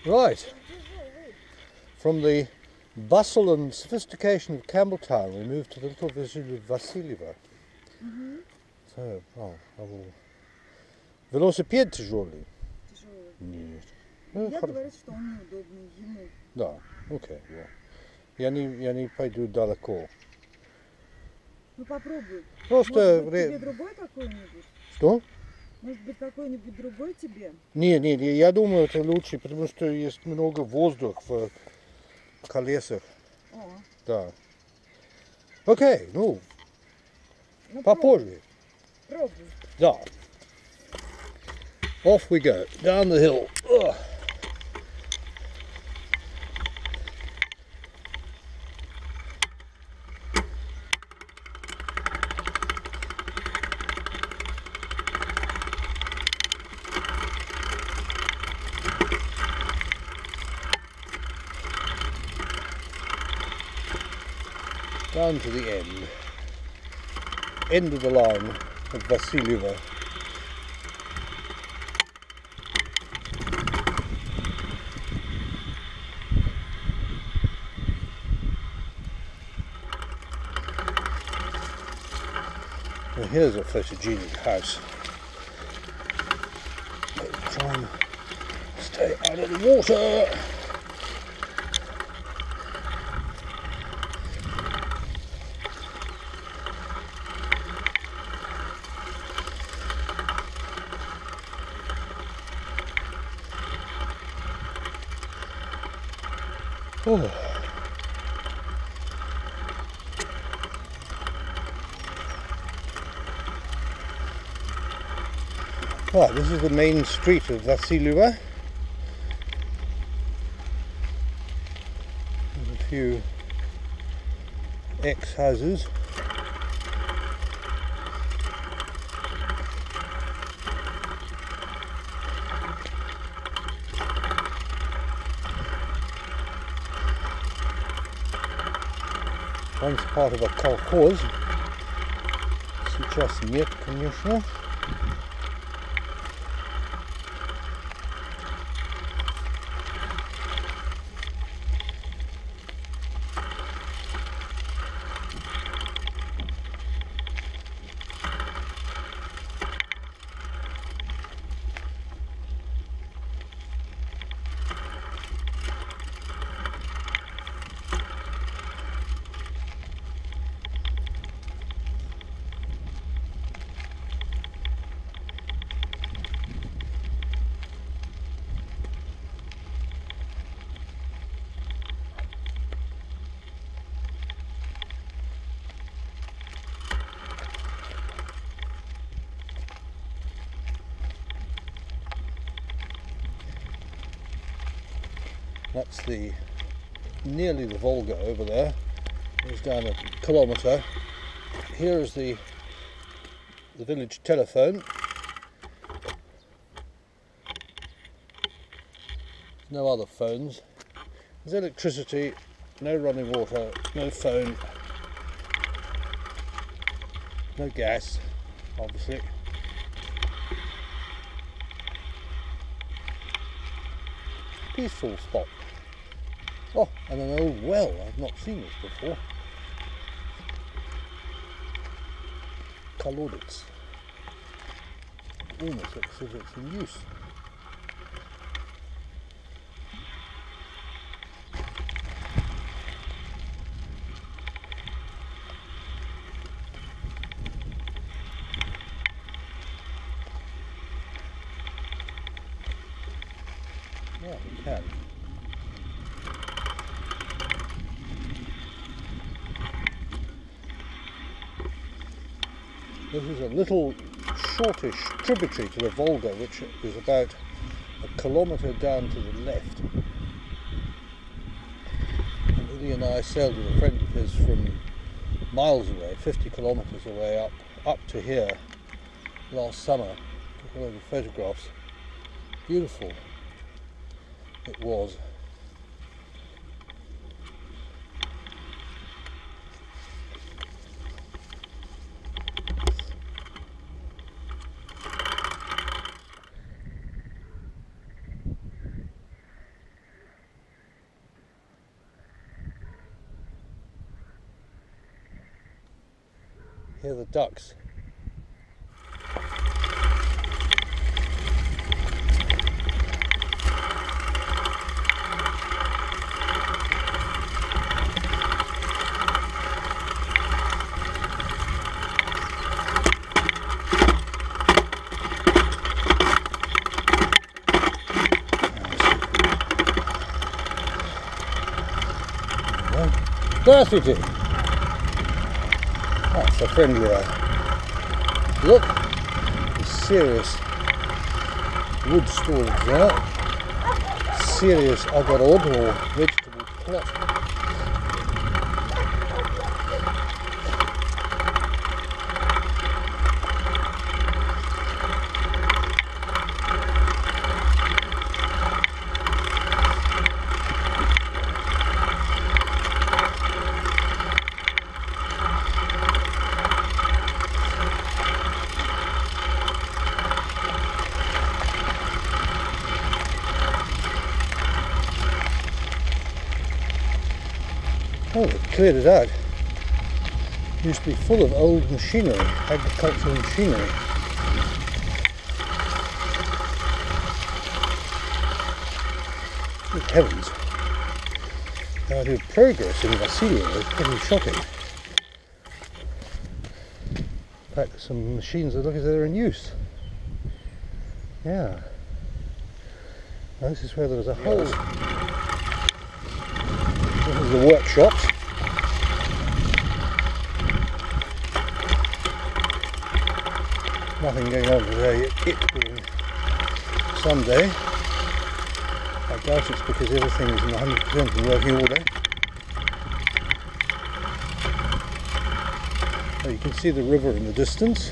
Right. From the bustle and sophistication of Campbelltown, we moved to the little village of Vassilieva. So, I will... Велосипед тяжелый? Тяжелый. Нет. Я говорю, что он неудобный ему. Да, окей. Я не пойду далеко. Ну попробуй. Просто... Может быть, тебе другой какой-нибудь? Что? Может быть, какой-нибудь другой тебе? Не, я думаю, это лучше, потому что есть много воздуха в колесах. О. Да. Окей, попозже. Пробуй. Да. Off we go, down the hill. Ugh. Down to the end of the line of Vassilieva. Well, here's a photogenic house. Try and stay out of the water. Oh. Right, this is the main street of Vassilieva. There's a few ex-houses. Once part of a колхоз. Сейчас нет, конечно. That's nearly the Volga over there. It's down a kilometre. Here is the village telephone. No other phones. There's electricity, no running water, no phone, no gas, obviously. Peaceful spot. Oh, and an old well. I've not seen this before. Kolodets. Almost looks as if it's in use. Yeah, we can. This is a little shortish tributary to the Volga, which is about a kilometre down to the left. And Ilya and I sailed with a friend of his from miles away, 50 kilometres away, up to here last summer. Took a load of photographs. Beautiful it was. hear the ducks. Здравствуйте! That's a friendly eye. Look, serious wood storage there. Serious огород or vegetable plot. Oh, they've cleared it out. It used to be full of old machinery, agricultural machinery. Good heavens. The idea of progress in Vasilia is pretty shocking. In fact, there's some machines that look as though they're in use. Yeah. Now, this is where there was a hole. This is the workshops. Nothing going on today, it being Sunday. I doubt it's because everything is in 100% in working order. So you can see the river in the distance.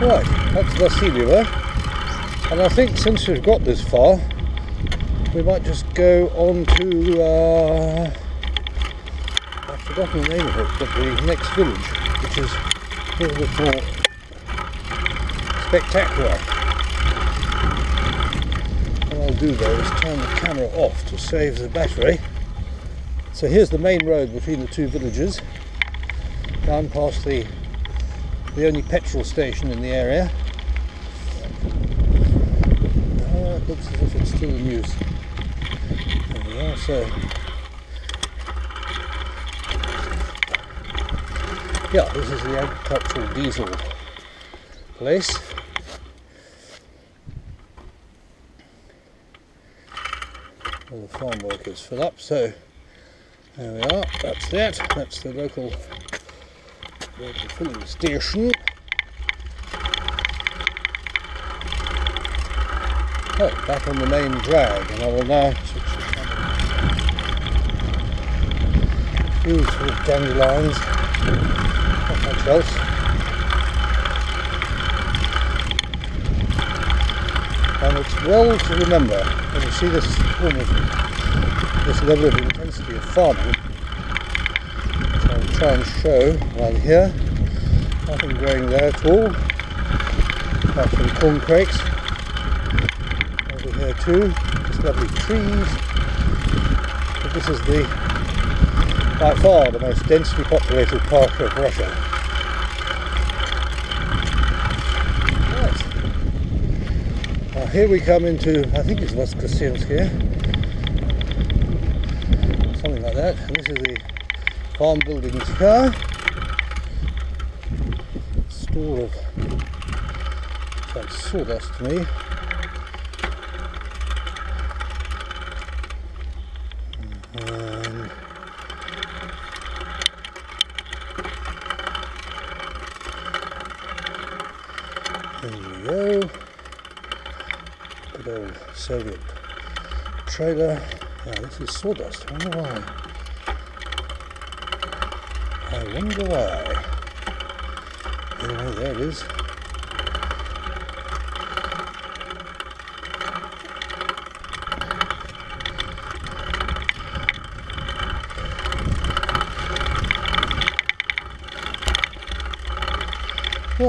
Right, that's Vasilia, and I think since we've got this far, we might just go on to, I've forgotten the name of it, but the next village, which is a little bit more spectacular. What I'll do though is turn the camera off to save the battery. So here's the main road between the two villages, down past the only petrol station in the area. It looks as if it's still in use. There we are, so yeah, this is the agricultural diesel place. Where the farm workers fill up, so there we are, that's the local filling station. Oh, back on the main drag, and I will now switch the camera. Beautiful dandelions, not much else. And it's well to remember when you see this form of this level of intensity of farming. I'll try and show right here, nothing growing there at all, apart from corn crakes. Over here too, just lovely trees. But this is by far the most densely populated part of Russia. Right. Now here we come into, I think it's Voskresensky, something like that, and this is the farm buildings here. Store of, it's like sawdust to me. And there we go. Good old Soviet trailer. Yeah, this is sawdust. I wonder why. I wonder why. Anyway, there it is.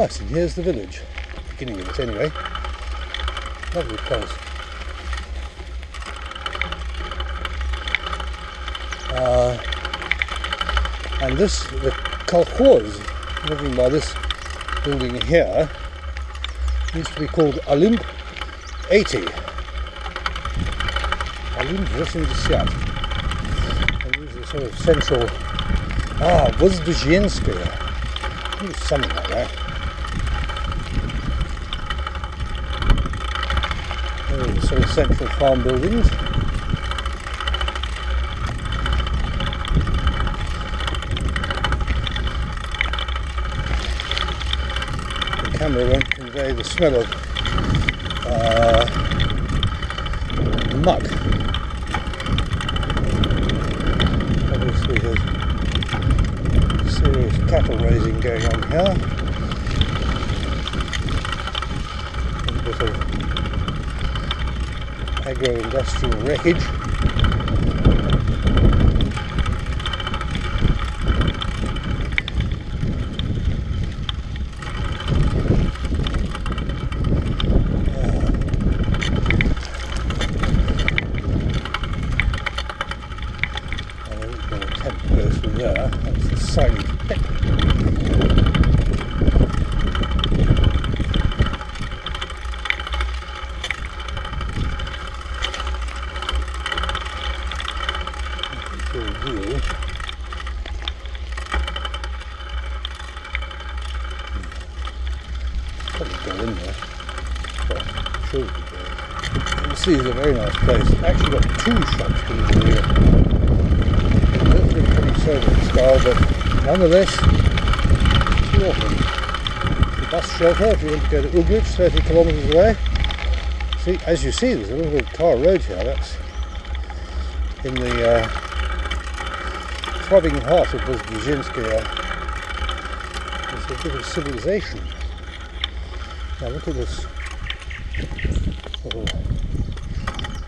nice, and here's the village, beginning of it anyway. Lovely place. And this, the kolkhoz living by this building here, used to be called Olymp 80. Olymp 80. And these are sort of central, Vozdvizhenskaya, something like that. Those are the sort of central farm buildings. The camera won't convey the smell of muck. Obviously there's serious cattle raising going on here. A bit of agro-industrial wreckage. Goes through there. That's the silent pit. Probably go in there. Well, I'm sure we could go. You can see it's a very nice place. Actually got two shops to the rear. Pretty Soviet style, but nonetheless, too often. The bus shelter, if you want to go to Uglitch, 30 kilometres away. See, as you see, there's a little bit of tar road here. That's in the throbbing heart of Vozdvizhenskaya. There's a bit of civilization. Now look at this little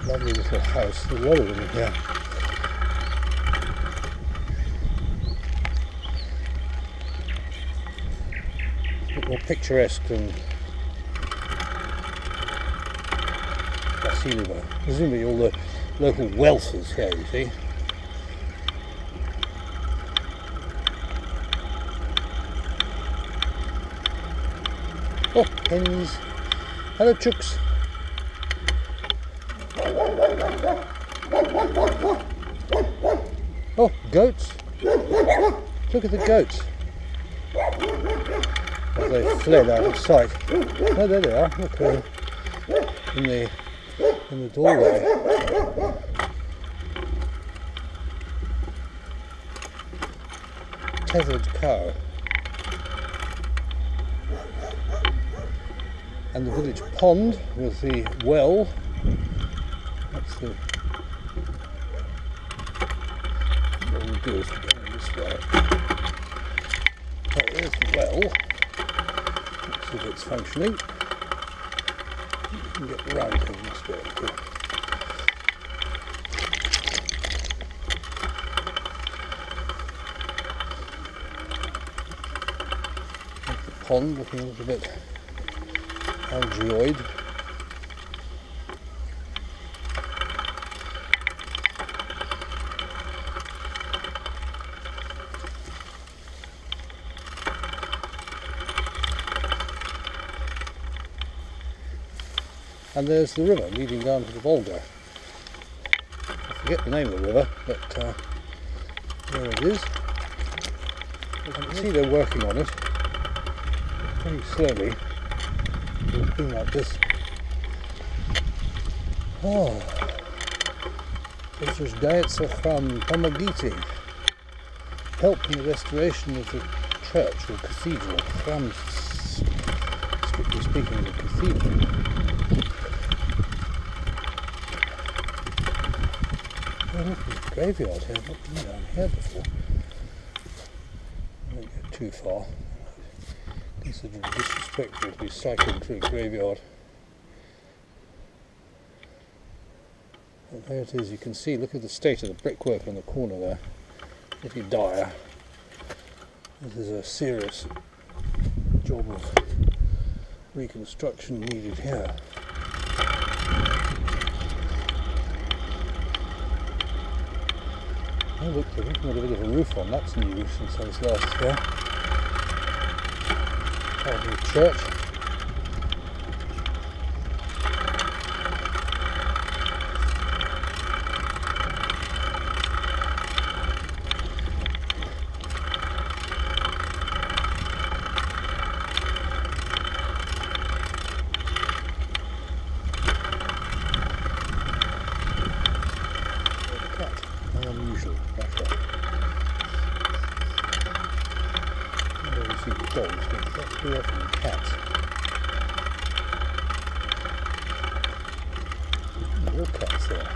lovely little house. There's a lot of them here. More picturesque than Vasilyevo. Presumably all the local wealth is here, you see. Oh, hens. Hello, chooks. Oh, goats. Look at the goats. As they fled out of sight. Oh, there they are. Look, in the doorway. Tethered cow. And the village pond with the well. That's the. What we'll do is to go this way. Oh, there's the well. If it's functioning, you can get around here this way. The pond looking a little bit algaeoid. And there's the river leading down to the Volga. I forget the name of the river, but there it is. You can see they're working on it pretty slowly. It's been like this. Oh, this is Dietza from Pomagiti. Help in the restoration of the church or cathedral. From, strictly speaking, the cathedral. Oh, look, there's a graveyard here. I've not been down here before. I won't go too far. Considered disrespectful to be cycling through a graveyard. And there it is, you can see, look at the state of the brickwork on the corner there. Pretty dire. This is a serious job of reconstruction needed here. Oh look, they've even got a bit of a roof on. That's new since I was last here. Part of the church. Unusual, Russia. I don't see the dogs, but that's too often cats. More cats there.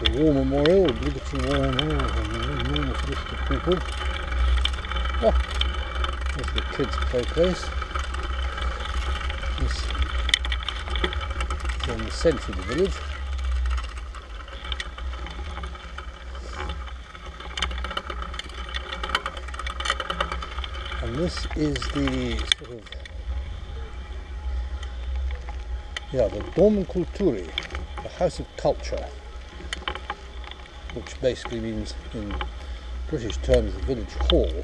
The War Memorial, obligatory War Memorial, and an enormous list of people. Oh, there's the kids' play place. This is in the centre of the village. And this is the sort of, the Dom Kulturi, the House of Culture, which basically means in British terms the village hall.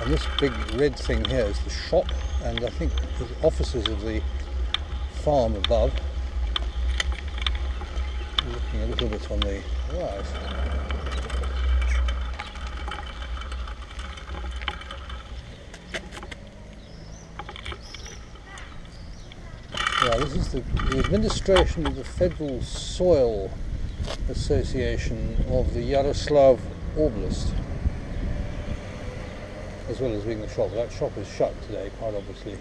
And this big red thing here is the shop, and I think the offices of the farm above. Looking a little bit on the right. Yeah, this is the administration of the Federal Soil Association of the Yaroslav Oblast, as well as being the shop. That shop is shut today, quite obviously.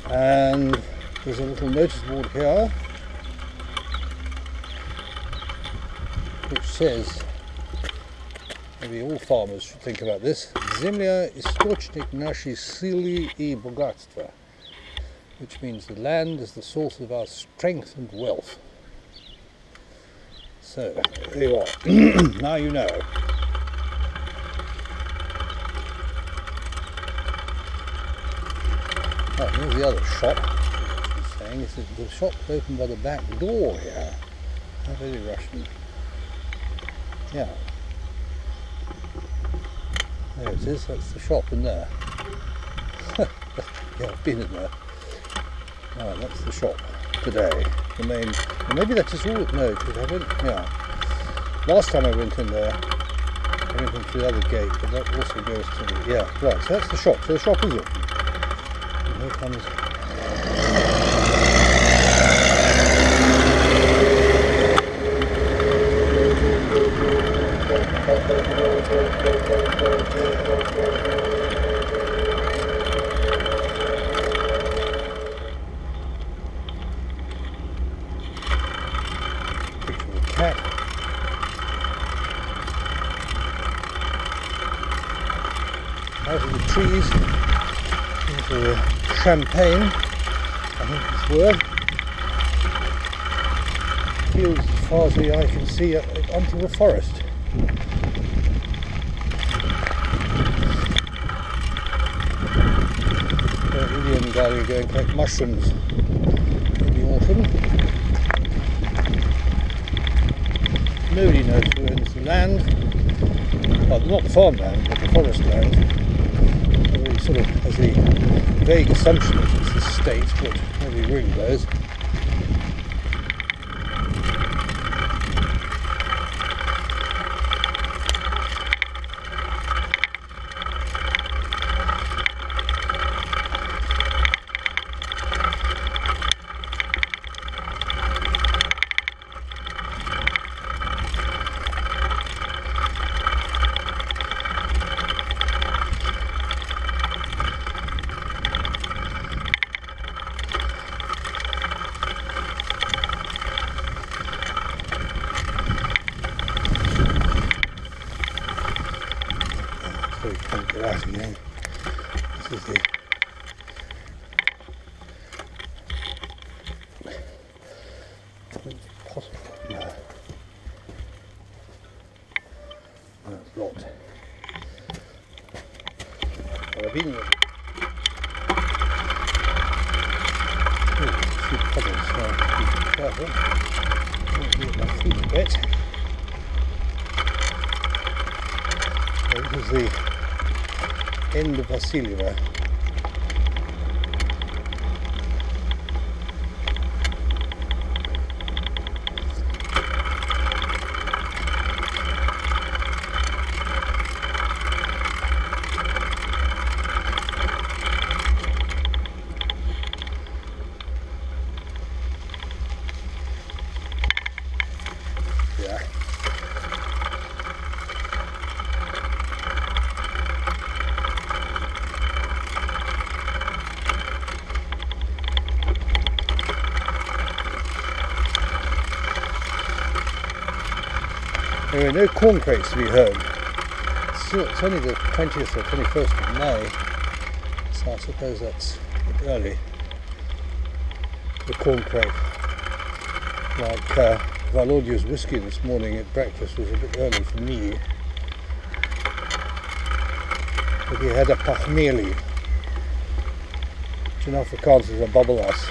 And there's a little notice board here which says, maybe all farmers should think about this, Zemlya источник нашей силы и богатства, which means the land is the source of our strength and wealth. So, there you are. Now you know. Oh, here's the other shop. She's saying is that the shop's open by the back door here. How very Russian. Yeah. There it is, that's the shop in there. Yeah, I've been in there. Right, that's the shop today. The main, well, maybe that is all it knows, because I went, last time I went in there, I went into the other gate, but that also goes to the, right, so that's the shop. So the shop is open. And here comes cat. Out of the trees into the champagne, I think it's the word. Fields as far as the eye can see onto the forest. Indian guy who go and collect mushrooms in the autumn. Nobody knows who owns the land, well, not the farmland, but the forest land. Everybody sort of has the vague assumption that it's the state, but nobody really knows. it out again. This is the possible. No. No, it's locked. Well, I've been a few puddles, so be careful. Don't get my feet wet. So this is the end of Vasiljeva. Yeah. There are no corn crates to be heard. It's only the 20th or 21st of May, so I suppose that's a bit early. The corn crate. Like Valodia's whiskey this morning at breakfast was a bit early for me. But he had a pachmeli, which in Afrikaans is a babbelas.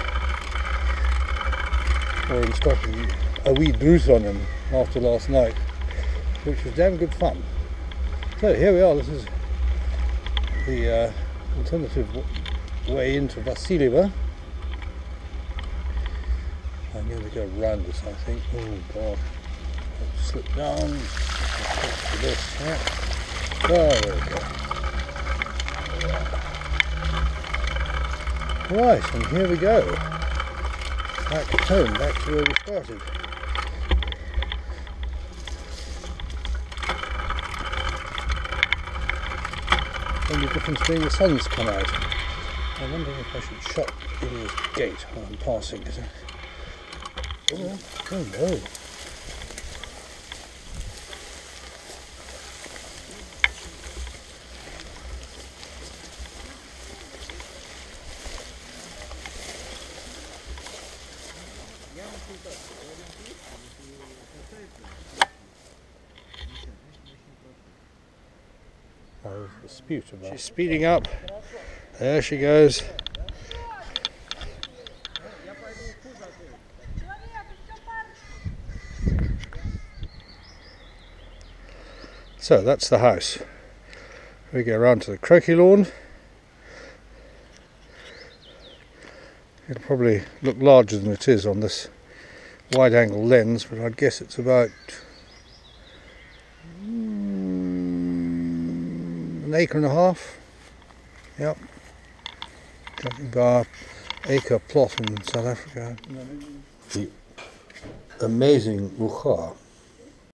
Or in Scotland, a wee druce on him after last night, which was damn good fun. So here we are, this is the alternative way into Vasiljeva. I'm going to go around this, I think. Oh god, I'll slip down. For this, yeah. There we go. Right, and here we go. Back home, back to where we started. Only difference being the sun's come out. I'm wondering if I should shut Ilya's gate while I'm passing. Oh no. Oh, there's a dispute about. She's speeding up. There she goes. So that's the house. We go around to the croquet lawn. It'll probably look larger than it is on this wide angle lens, but I'd guess it's about an acre and a half. Yep. Judging by our acre plot in South Africa. The amazing Mucha